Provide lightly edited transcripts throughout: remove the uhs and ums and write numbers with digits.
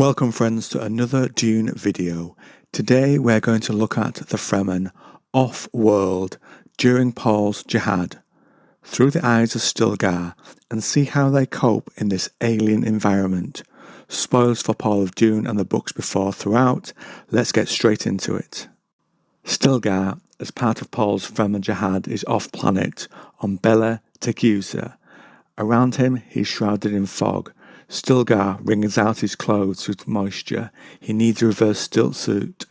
Welcome friends to another Dune video. Today we're going to look at the Fremen off-world during Pauls Jihad through the eyes of Stilgar and see how they cope in this alien environment. Spoilers for Paul of Dune and the books before throughout. Let's get straight into it. Stilgar, as part of Paul's Fremen Jihad, is off-planet on Bela Tegeuse. Around him he's shrouded in fog. Stilgar wrings out his clothes with moisture. He needs a reverse Stillsuit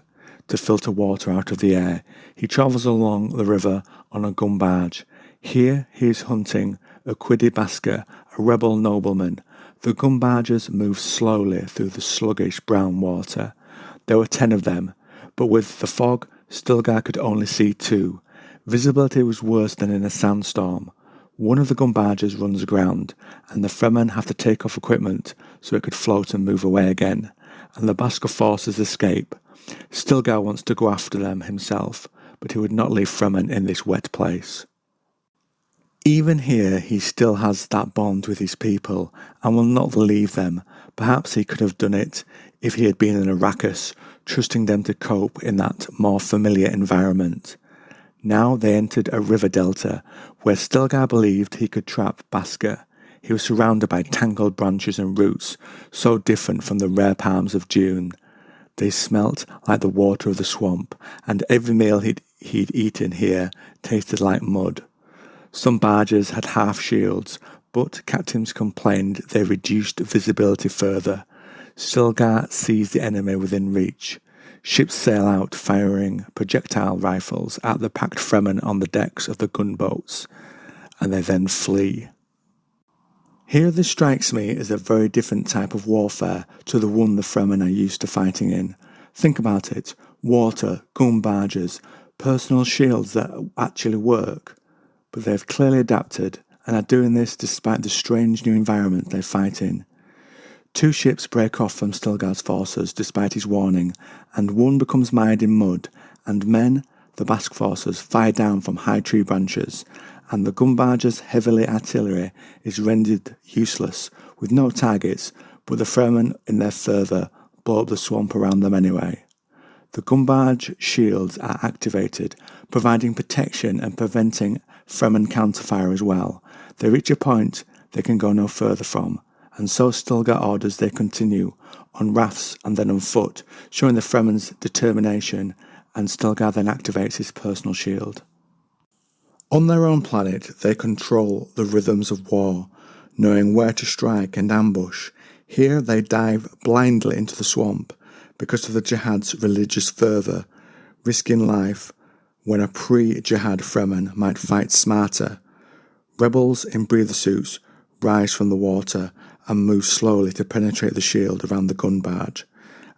to filter water out of the air. He travels along the river on a gun barge. Here he is hunting Urquidi Basque, a rebel nobleman. The gun barges move slowly through the sluggish brown water. There were 10 of them, but with the fog, Stilgar could only see 2. Visibility was worse than in a sandstorm. One of the gun barges runs aground, and the Fremen have to take off equipment so it could float and move away again, and the Basque forces escape. Stilgar wants to go after them himself, but he would not leave Fremen in this wet place. Even here he still has that bond with his people, and will not leave them. Perhaps he could have done it if he had been in Arrakis, trusting them to cope in that more familiar environment. Now they entered a river delta, where Stilgar believed he could trap Basque. He was surrounded by tangled branches and roots, so different from the rare palms of Dune. They smelt like the water of the swamp, and every meal he'd eaten here tasted like mud. Some barges had half shields, but captains complained they reduced visibility further. Stilgar sees the enemy within reach. Ships sail out firing projectile rifles at the packed Fremen on the decks of the gunboats, and they then flee. Here this strikes me as a very different type of warfare to the one the Fremen are used to fighting in. Think about it: water, gun barges, personal shields that actually work. But they've clearly adapted and are doing this despite the strange new environment they fight in. 2 ships break off from Stilgar's forces despite his warning, and one becomes mired in mud, and men, the Basque forces, fire down from high tree branches, and the gun barge's heavy artillery is rendered useless, with no targets, but the Fremen in their fervour blow up the swamp around them anyway. The gun barge shields are activated, providing protection and preventing Fremen counterfire as well. They reach a point they can go no further from, and so Stilgar orders they continue, on rafts and then on foot, showing the Fremen's determination, and Stilgar then activates his personal shield. On their own planet, they control the rhythms of war, knowing where to strike and ambush. Here they dive blindly into the swamp, because of the Jihad's religious fervour, risking life when a pre-Jihad Fremen might fight smarter. Rebels in breather suits rise from the water and move slowly to penetrate the shield around the gun barge,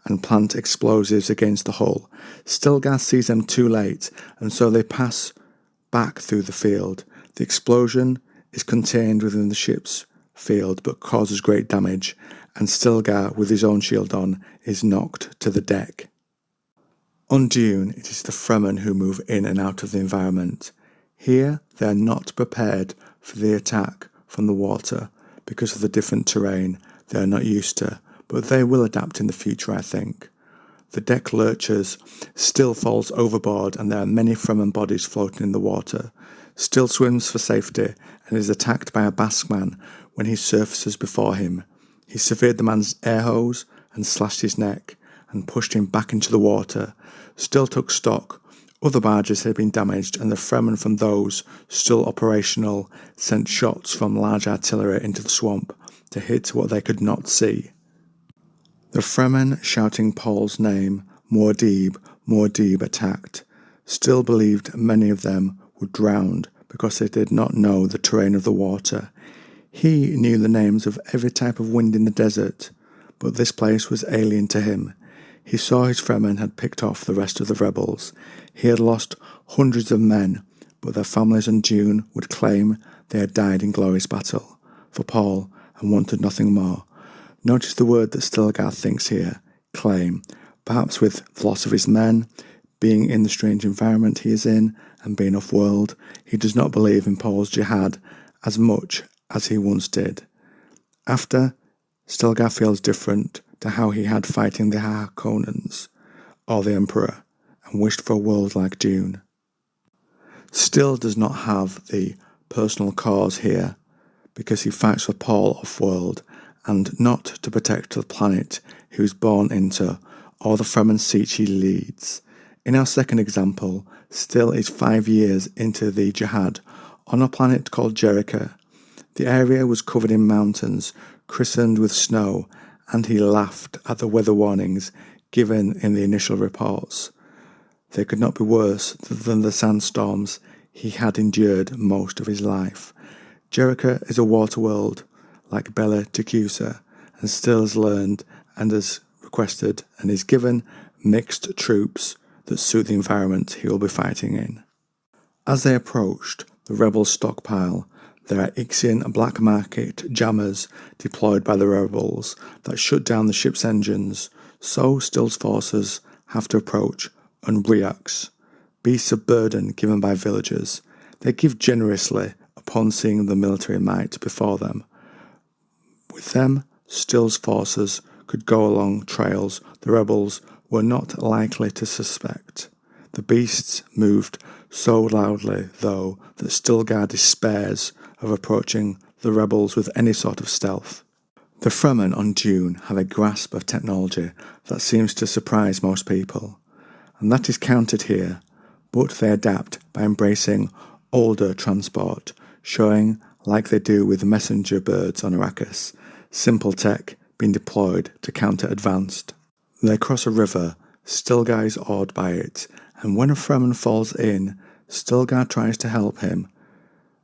and plant explosives against the hull. Stilgar sees them too late, and so they pass back through the field. The explosion is contained within the ship's field, but causes great damage, and Stilgar, with his own shield on, is knocked to the deck. On Dune, it is the Fremen who move in and out of the environment. Here, they are not prepared for the attack from the water, because of the different terrain they are not used to, but they will adapt in the future, I think. The deck lurches, Still falls overboard, and there are many Fremen bodies floating in the water. Still swims for safety and is attacked by a Basque man when he surfaces before him. He severed the man's air hose and slashed his neck and pushed him back into the water. Still took stock. Other barges had been damaged, and the Fremen from those still operational sent shots from large artillery into the swamp to hit what they could not see. The Fremen shouting Paul's name, Muad'Dib, Muad'Dib, attacked. Still believed many of them were drowned because they did not know the terrain of the water. He knew the names of every type of wind in the desert, but this place was alien to him. He saw his Fremen had picked off the rest of the rebels. He had lost hundreds of men, but their families on Dune would claim they had died in glorious battle for Paul and wanted nothing more. Notice the word that Stilgar thinks here, claim, perhaps with the loss of his men, being in the strange environment he is in, and being off-world. He does not believe in Pauls Jihad as much as he once did. After, Stilgar feels different to how he had fighting the Harkonnens, or the Emperor, and wished for a world like Dune. Still does not have the personal cause here, because he fights for Paul Offworld, and not to protect the planet he was born into, or the Fremen siege he leads. In our second example, Still is 5 years into the Jihad, on a planet called Jericho. The area was covered in mountains, christened with snow, and he laughed at the weather warnings given in the initial reports. They could not be worse than the sandstorms he had endured most of his life. Jericho is a water world, like Bela Tegeuse, and Still has learned and has requested and is given mixed troops that suit the environment he will be fighting in. As they approached the rebel stockpile, there are Ixian black market jammers deployed by the rebels that shut down the ship's engines, so Still's forces have to approach and react. Beasts of burden given by villagers. They give generously upon seeing the military might before them. With them, Still's forces could go along trails the rebels were not likely to suspect. The beasts moved so loudly, though, that Stilgar despairs of approaching the rebels with any sort of stealth. The Fremen on Dune have a grasp of technology that seems to surprise most people, and that is counted here, but they adapt by embracing older transport, showing, like they do with messenger birds on Arrakis, simple tech being deployed to counter advanced. They cross a river, Stilgar is awed by it, and when a Fremen falls in, Stilgar tries to help him,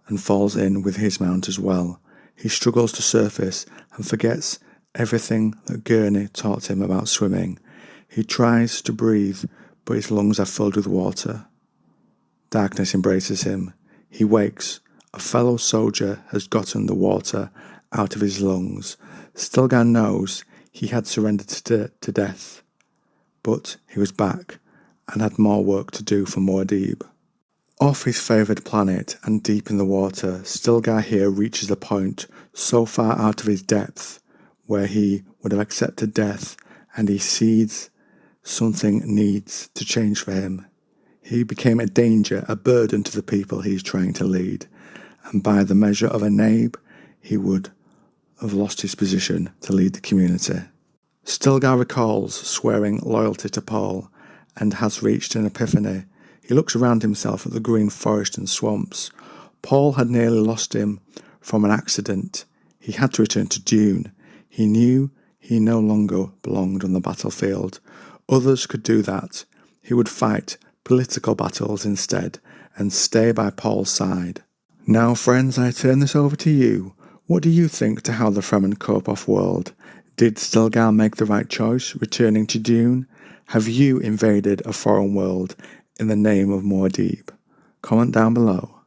and falls in with his mount as well. He struggles to surface and forgets everything that Gurney taught him about swimming. He tries to breathe, but his lungs are filled with water. Darkness embraces him. He wakes. A fellow soldier has gotten the water out of his lungs. Stilgar knows he had surrendered to death, but he was back and had more work to do for Muad'Dib. Off his favoured planet and deep in the water, Stilgar here reaches a point so far out of his depth where he would have accepted death, and he sees something needs to change for him. He became a danger, a burden to the people he is trying to lead, and by the measure of a nabe, he would have lost his position to lead the community. Stilgar recalls swearing loyalty to Paul and has reached an epiphany. He looks around himself at the green forest and swamps. Paul had nearly lost him from an accident. He had to return to Dune. He knew he no longer belonged on the battlefield. Others could do that. He would fight political battles instead and stay by Paul's side. Now, friends, I turn this over to you. What do you think to how the Fremen cope off-world? Did Stilgar make the right choice, returning to Dune? Have you invaded a foreign world in the name of Muad'Dib? Comment down below.